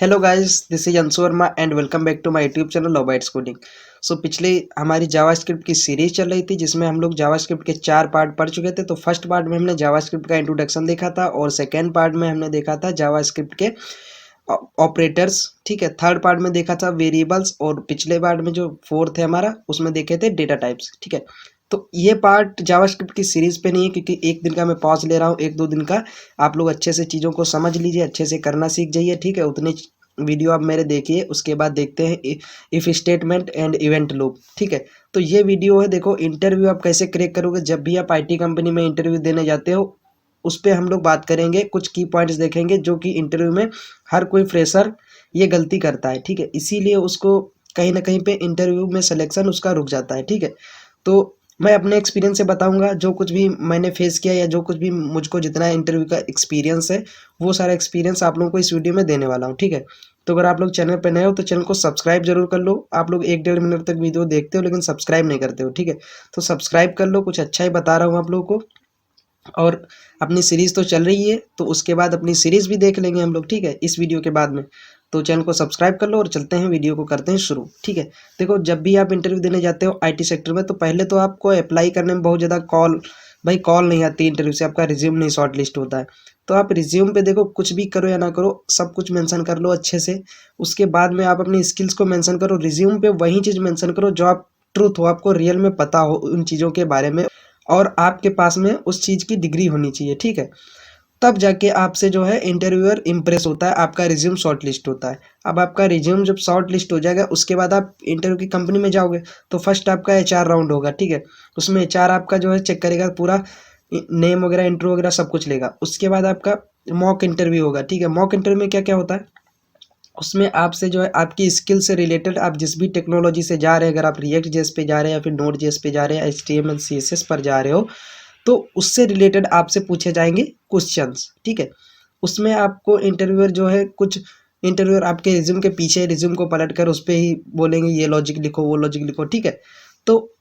Hello guys, this is Anshu Verma and welcome back to my YouTube channel Lobytes coding. So पिछले हमारी JavaScript की series चल रही थी जिसमें हम लोग जावास्क्रिप्ट के 4 पार्ट पढ़ चुके थे। तो फर्स्ट पार्ट में हमने जावास्क्रिप्ट का इंट्रोडक्शन देखा था और सेकेंड पार्ट में हमने देखा था जावास्क्रिप्ट के ऑपरेटर्स। ठीक है, थर्ड पार्ट में देखा था वेरिएबल्स और पिछले पार्ट में जो फोर्थ है हमारा उसमें देखे थे डेटा टाइप्स। ठीक है, तो ये पार्ट जावास्क्रिप्ट की सीरीज पे नहीं है क्योंकि एक दिन का मैं पॉज ले रहा हूँ, एक दो दिन का। आप लोग अच्छे से चीज़ों को समझ लीजिए, अच्छे से करना सीख जाइए। ठीक है, उतने वीडियो आप मेरे देखिए, उसके बाद देखते हैं if statement and event loop. ठीक है, तो ये वीडियो है, देखो इंटरव्यू आप कैसे क्रैक करोगे। जब भी आप आईटी कंपनी में इंटरव्यू देने जाते हो उस पर हम लोग बात करेंगे, कुछ की पॉइंट्स देखेंगे जो कि इंटरव्यू में हर कोई फ्रेशर ये गलती करता है। ठीक है, इसीलिए उसको कहीं ना कहीं पे इंटरव्यू में सिलेक्शन उसका रुक जाता है। ठीक है, तो मैं अपने एक्सपीरियंस से बताऊंगा, जो कुछ भी मैंने फेस किया या जो कुछ भी मुझको जितना इंटरव्यू का एक्सपीरियंस है वो सारा एक्सपीरियंस आप लोगों को इस वीडियो में देने वाला हूँ। ठीक है, तो अगर आप लोग चैनल पर नए हो तो चैनल को सब्सक्राइब जरूर कर लो। आप लोग 1-1.5 मिनट तक वीडियो देखते हो लेकिन सब्सक्राइब नहीं करते हो। ठीक है, तो सब्सक्राइब कर लो, कुछ अच्छा ही बता रहा हूँ आप लोगों को। और अपनी सीरीज़ तो चल रही है तो उसके बाद अपनी सीरीज़ भी देख लेंगे हम लोग। ठीक है, इस वीडियो के बाद में। तो चैनल को सब्सक्राइब कर लो और चलते हैं, वीडियो को करते हैं शुरू। ठीक है, देखो जब भी आप इंटरव्यू देने जाते हो आईटी सेक्टर में तो पहले तो आपको अप्लाई करने में बहुत ज़्यादा कॉल नहीं आती इंटरव्यू से, आपका रिज्यूम नहीं शॉर्ट लिस्ट होता है। तो आप रिज्यूम पे देखो, कुछ भी करो या ना करो सब कुछ मेंशन कर लो अच्छे से। उसके बाद में आप अपनी स्किल्स को मेंशन करो। रिज्यूम पे वही चीज़ मेंशन करो जो आप ट्रूथ हो, आपको रियल में पता हो उन चीज़ों के बारे में, और आपके पास में उस चीज़ की डिग्री होनी चाहिए। ठीक है, तब जाके आपसे जो है इंटरव्यूअर इम्प्रेस होता है, आपका रिज्यूम शॉर्ट लिस्ट होता है। अब आपका रिज्यूम जब शॉर्ट लिस्ट हो जाएगा उसके बाद आप इंटरव्यू की कंपनी में जाओगे तो फर्स्ट आपका एचआर राउंड होगा। ठीक है, उसमें एचआर आपका जो है चेक करेगा, पूरा नेम वगैरह इंट्रो वगैरह सब कुछ लेगा। उसके बाद आपका मॉक इंटरव्यू होगा। ठीक है, मॉक इंटरव्यू में क्या क्या होता है, उसमें आपसे जो है आपकी स्किल से रिलेटेड, आप जिस भी टेक्नोलॉजी से जा रहे हैं, अगर आप रिएक्ट जेएस पे जा रहे हैं या फिर नोड जेएस पे जा रहे हैं, एचटीएमएल सीएसएस पर जा रहे हो तो उससे रिलेटेड आपसे पूछे जाएंगे क्वेश्चंस। ठीक है, उसमें आपको इंटरव्यूअर जो है, कुछ इंटरव्यूअर आपके रिज्यूम के पीछे रिज्यूम को पलट कर उस पर ही बोलेंगे ये लॉजिक लिखो वो लॉजिक लिखो। ठीक है, तो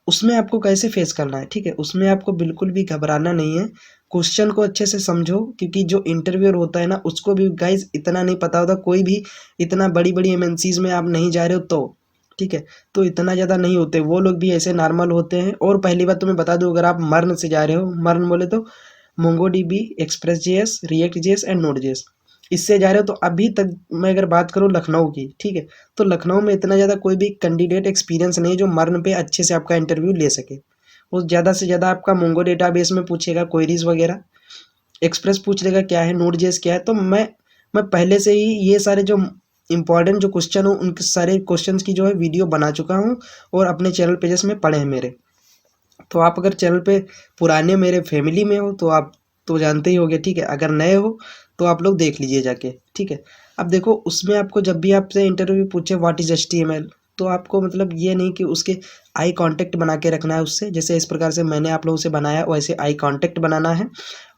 उसमें आपको कैसे फेस करना है। ठीक है, उसमें आपको बिल्कुल भी घबराना नहीं है, क्वेश्चन को अच्छे से समझो क्योंकि जो इंटरव्यूअर होता है ना उसको भी गाइज इतना नहीं पता होता। कोई भी इतना बड़ी बड़ी एमएनसीज में आप नहीं जा रहे हो तो ठीक है, तो इतना ज़्यादा नहीं होते वो लोग, भी ऐसे नॉर्मल होते हैं। और पहली बात तुम्हें बता दूं, अगर आप मर्न से जा रहे हो, मर्न बोले तो MongoDB, express JS, react JS and node JS, इससे जा रहे हो तो अभी तक मैं अगर बात करूँ लखनऊ की, ठीक है, तो लखनऊ में इतना ज़्यादा कोई भी कैंडिडेट एक्सपीरियंस नहीं है जो मर्न पे अच्छे से आपका इंटरव्यू ले सके। वो ज़्यादा से ज़्यादा आपका मोंगो डेटाबेस में पूछेगा क्वेरीज वगैरह, एक्सप्रेस पूछ लेगा क्या है, नोड जेएस क्या है। तो मैं पहले से ही ये सारे जो इंपॉर्टेंट जो क्वेश्चन हो उनके सारे क्वेश्चंस की जो है वीडियो बना चुका हूँ और अपने चैनल पेजेस में पड़े हैं मेरे। तो आप अगर चैनल पे पुराने मेरे फैमिली में हो तो आप तो जानते ही होंगे। ठीक है, अगर नए हो तो आप लोग देख लीजिए जाके। ठीक है, अब देखो उसमें आपको जब भी आपसे इंटरव्यू पूछे व्हाट इज एचटीएमएल, तो आपको मतलब ये नहीं कि उसके आई कांटेक्ट बना के रखना है उससे, जैसे इस प्रकार से मैंने आप लोगों से बनाया वैसे आई कांटेक्ट बनाना है।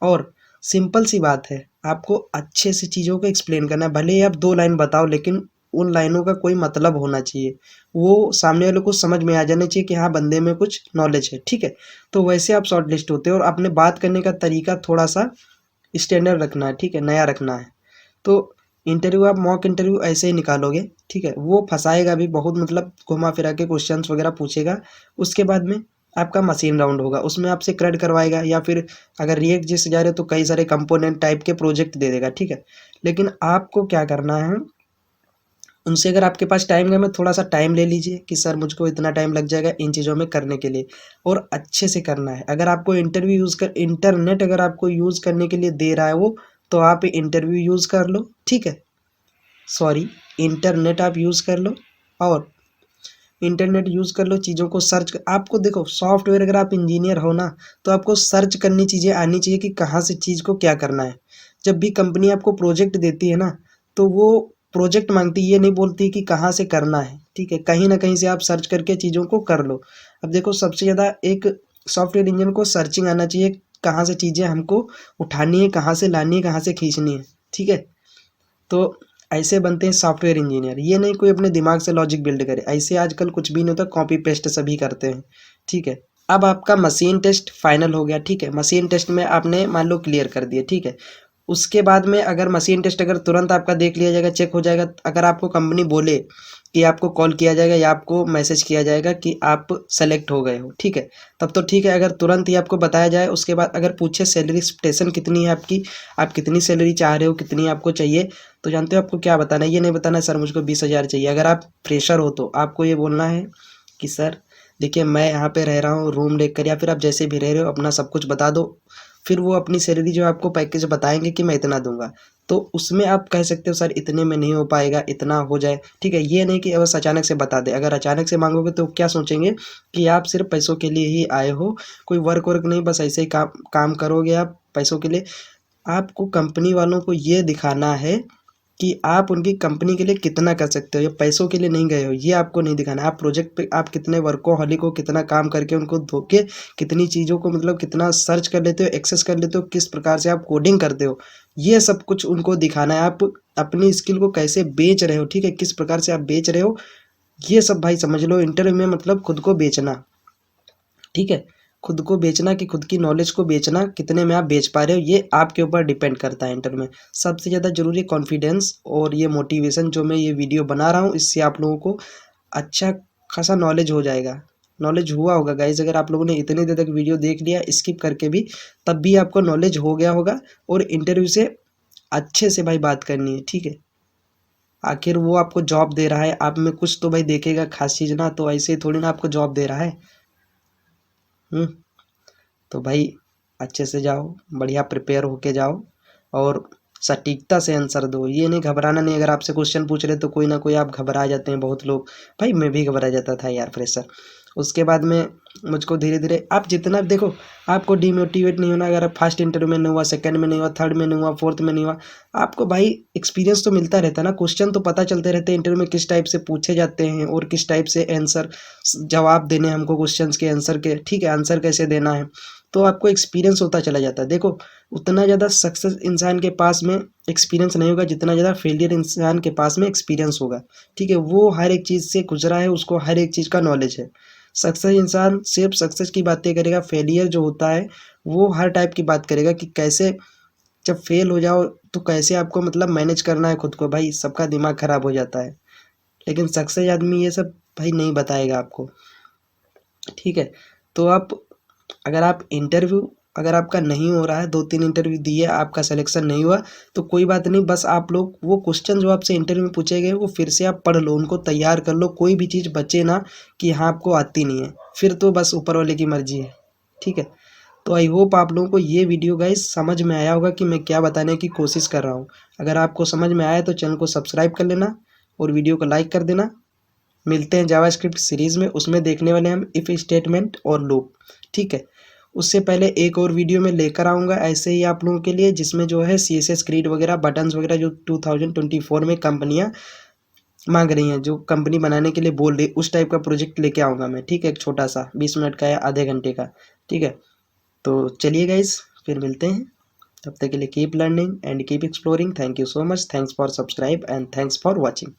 और सिंपल सी बात है, आपको अच्छे से चीज़ों को एक्सप्लेन करना है। भले ही आप 2 लाइन बताओ लेकिन उन लाइनों का कोई मतलब होना चाहिए, वो सामने वाले को समझ में आ जाना चाहिए कि हाँ बंदे में कुछ नॉलेज है। ठीक है, तो वैसे आप शॉर्ट लिस्ट होते हो और अपने बात करने का तरीका थोड़ा सा स्टैंडर्ड रखना है। ठीक है, नया रखना है। तो इंटरव्यू आप मॉक इंटरव्यू ऐसे ही निकालोगे। ठीक है, वो फंसाएगा भी बहुत, मतलब घुमा फिरा के क्वेश्चंस वगैरह पूछेगा। उसके बाद में आपका मशीन राउंड होगा, उसमें आपसे क्रैड करवाएगा, या फिर अगर रिएक्ट जिससे जा रहे हो तो कई सारे कंपोनेंट टाइप के प्रोजेक्ट दे देगा। ठीक है, लेकिन आपको क्या करना है, उनसे अगर आपके पास टाइम है, मैं थोड़ा सा टाइम ले लीजिए कि सर मुझको इतना टाइम लग जाएगा इन चीज़ों में करने के लिए, और अच्छे से करना है। अगर आपको इंटरव्यू यूज़ कर इंटरनेट अगर आपको यूज़ करने के लिए दे रहा है वो, तो आप इंटरव्यू यूज़ कर लो। ठीक है, सॉरी, इंटरनेट आप यूज़ कर लो, और इंटरनेट यूज़ कर लो, चीज़ों को आपको देखो सॉफ्टवेयर अगर आप इंजीनियर हो ना तो आपको सर्च करनी चीज़ें आनी चाहिए कि कहाँ से चीज़ को क्या करना है। जब भी कंपनी आपको प्रोजेक्ट देती है ना तो वो प्रोजेक्ट मांगती है, ये नहीं बोलती कि कहाँ से करना है। ठीक है, कहीं ना कहीं से आप सर्च करके चीज़ों को कर लो। अब देखो सबसे ज़्यादा एक सॉफ्टवेयर इंजीनियर को सर्चिंग आना चाहिए, कहाँ से चीज़ें हमको उठानी है, कहाँ से लानी है, कहाँ से खींचनी है। ठीक है, तो ऐसे बनते हैं सॉफ्टवेयर इंजीनियर, ये नहीं कोई अपने दिमाग से लॉजिक बिल्ड करे। ऐसे आजकल कुछ भी नहीं होता, कॉपी पेस्ट सभी करते हैं। ठीक है, अब आपका मशीन टेस्ट फाइनल हो गया। ठीक है, मशीन टेस्ट में आपने मान लो क्लियर कर दिया। ठीक है, उसके बाद में अगर मशीन टेस्ट अगर तुरंत आपका देख लिया जाएगा, चेक हो जाएगा, अगर आपको कंपनी बोले कि आपको कॉल किया जाएगा या आपको मैसेज किया जाएगा कि आप सेलेक्ट हो गए हो, ठीक है, तब तो ठीक है। अगर तुरंत ही आपको बताया जाए, उसके बाद अगर पूछे सैलरी एक्सपेक्टेशन कितनी है आपकी, आप कितनी सैलरी चाह रहे हो, कितनी आपको चाहिए, तो जानते हो आपको क्या बताना है? ये नहीं बताना सर मुझको 20,000 चाहिए। अगर आप फ्रेशर हो तो आपको ये बोलना है कि सर देखिए मैं यहाँ पे रह रहा हूँ रूम लेकर, या फिर आप जैसे भी रह रहे हो अपना सब कुछ बता दो। फिर वो अपनी सैलरी जो आपको पैकेज बताएंगे कि मैं इतना दूंगा, तो उसमें आप कह सकते हो सर इतने में नहीं हो पाएगा, इतना हो जाए, ठीक है। ये नहीं कि बस अचानक से बता दे। अगर अचानक से मांगोगे तो क्या सोचेंगे कि आप सिर्फ पैसों के लिए ही आए हो, कोई वर्क वर्क नहीं, बस ऐसे ही काम काम करोगे आप पैसों के लिए। आपको कंपनी वालों को ये दिखाना है कि आप उनकी कंपनी के लिए कितना कर सकते हो, या पैसों के लिए नहीं गए हो, ये आपको नहीं दिखाना है। आप प्रोजेक्ट पे आप कितने वर्कोहॉलिक हो, कितना काम करके उनको धोके, कितनी चीज़ों को मतलब कितना सर्च कर लेते हो, एक्सेस कर लेते हो, किस प्रकार से आप कोडिंग करते हो, ये सब कुछ उनको दिखाना है। आप अपनी स्किल को कैसे बेच रहे हो, ठीक है, किस प्रकार से आप बेच रहे हो, ये सब भाई समझ लो। इंटरव्यू में मतलब खुद को बेचना, ठीक है, खुद को बेचना कि खुद की नॉलेज को बेचना, कितने में आप बेच पा रहे हो, ये आपके ऊपर डिपेंड करता है इंटरव्यू में। सबसे ज़्यादा जरूरी कॉन्फिडेंस और ये मोटिवेशन जो मैं ये वीडियो बना रहा हूँ, इससे आप लोगों को अच्छा खासा नॉलेज हो जाएगा। नॉलेज हुआ होगा गाइज, अगर आप लोगों ने इतनी देर तक वीडियो देख लिया स्किप करके भी, तब भी आपको नॉलेज हो गया होगा। और इंटरव्यू से अच्छे से भाई बात करनी है, ठीक है। आखिर वो आपको जॉब दे रहा है, आप में कुछ तो भाई देखेगा खास चीज़ ना, तो ऐसे ही थोड़ी ना आपको जॉब दे रहा है। तो भाई अच्छे से जाओ, बढ़िया प्रिपेयर होके जाओ और सटीकता से आंसर दो। ये नहीं घबराना नहीं, अगर आपसे क्वेश्चन पूछ रहे तो कोई ना कोई आप घबरा जाते हैं बहुत लोग। भाई मैं भी घबरा जाता था यार फ्रेशर। उसके बाद में मुझको धीरे धीरे आप जितना देखो, आपको डिमोटिवेट नहीं होना। अगर आप फर्स्ट इंटरव्यू में नहीं हुआ, सेकंड में नहीं हुआ, थर्ड में नहीं हुआ, फोर्थ में नहीं हुआ, आपको भाई एक्सपीरियंस तो मिलता रहता है ना। क्वेश्चन तो पता चलते रहते हैं इंटरव्यू में किस टाइप से पूछे जाते हैं और किस टाइप से आंसर जवाब देने हैं हमको क्वेश्चंस के आंसर के, ठीक है, आंसर कैसे देना है। तो आपको एक्सपीरियंस होता चला जाता है। देखो उतना ज़्यादा सक्सेस इंसान के पास में एक्सपीरियंस नहीं होगा जितना ज़्यादा फेलियर इंसान के पास में एक्सपीरियंस होगा, ठीक है। वो हर एक चीज़ से गुजरा है, उसको हर एक चीज़ का नॉलेज है। सक्सेस इंसान सिर्फ सक्सेस की बातें करेगा, फेलियर जो होता है वो हर टाइप की बात करेगा कि कैसे जब फेल हो जाओ तो कैसे आपको मतलब मैनेज करना है खुद को। भाई सबका दिमाग खराब हो जाता है, लेकिन सक्सेस आदमी ये सब भाई नहीं बताएगा आपको, ठीक है। तो आप अगर आप इंटरव्यू अगर आपका नहीं हो रहा है, 2-3 इंटरव्यू दिए आपका सिलेक्शन नहीं हुआ, तो कोई बात नहीं। बस आप लोग वो क्वेश्चन जो आपसे इंटरव्यू में पूछे गए वो फिर से आप पढ़ लो, उनको तैयार कर लो। कोई भी चीज़ बचे ना कि हाँ आपको आती नहीं है, फिर तो बस ऊपर वाले की मर्जी है, ठीक है। तो आई होप आप लोगों को ये वीडियो गाइस समझ में आया होगा कि मैं क्या बताने की कोशिश कर रहा हूँ। अगर आपको समझ में आया तो चैनल को सब्सक्राइब कर लेना और वीडियो को लाइक कर देना। मिलते हैं जावास्क्रिप्ट सीरीज़ में, उसमें देखने वाले हम इफ़ स्टेटमेंट और लूप, ठीक है। उससे पहले एक और वीडियो में लेकर आऊँगा ऐसे ही आप लोगों के लिए, जिसमें जो है CSS ग्रिड वगैरह बटन्स वगैरह जो 2024 में कंपनियाँ मांग रही हैं, जो कंपनी बनाने के लिए बोल रही, उस टाइप का प्रोजेक्ट लेके आऊँगा मैं, ठीक है। एक छोटा सा 20 मिनट का या आधे घंटे का, ठीक है। तो चलिए गाइस फिर मिलते हैं, तब तक के लिए keep learning and keep exploring. Thank you so much, thanks for subscribe and thanks for watching.